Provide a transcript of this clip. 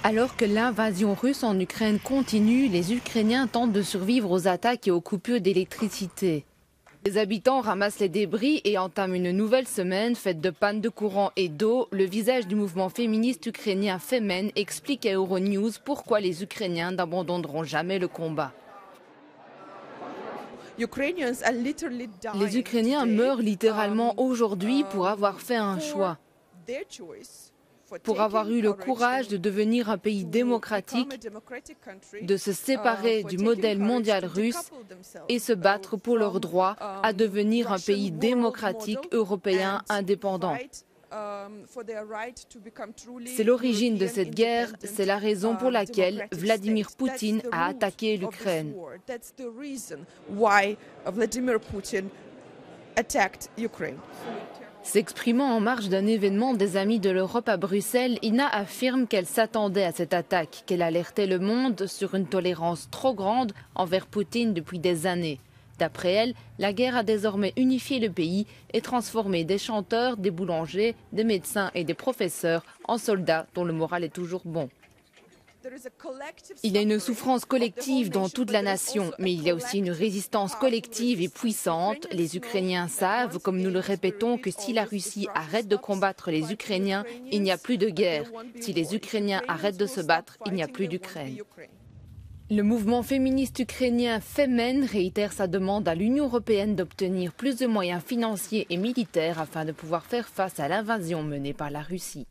Alors que l'invasion russe en Ukraine continue, les Ukrainiens tentent de survivre aux attaques et aux coupures d'électricité. Les habitants ramassent les débris et entament une nouvelle semaine faite de pannes de courant et d'eau. Le visage du mouvement féministe ukrainien Femen explique à Euronews pourquoi les Ukrainiens n'abandonneront jamais le combat. Les Ukrainiens meurent littéralement aujourd'hui pour avoir fait un choix, pour avoir eu le courage de devenir un pays démocratique, de se séparer du modèle mondial russe et se battre pour leur droit à devenir un pays démocratique européen indépendant. C'est l'origine de cette guerre, c'est la raison pour laquelle Vladimir Poutine a attaqué l'Ukraine. S'exprimant en marge d'un événement des Amis de l'Europe à Bruxelles, Ina affirme qu'elle s'attendait à cette attaque, qu'elle alertait le monde sur une tolérance trop grande envers Poutine depuis des années. D'après elle, la guerre a désormais unifié le pays et transformé des chanteurs, des boulangers, des médecins et des professeurs en soldats dont le moral est toujours bon. Il y a une souffrance collective dans toute la nation, mais il y a aussi une résistance collective et puissante. Les Ukrainiens savent, comme nous le répétons, que si la Russie arrête de combattre les Ukrainiens, il n'y a plus de guerre. Si les Ukrainiens arrêtent de se battre, il n'y a plus d'Ukraine. Le mouvement féministe ukrainien Femen réitère sa demande à l'Union européenne d'obtenir plus de moyens financiers et militaires afin de pouvoir faire face à l'invasion menée par la Russie.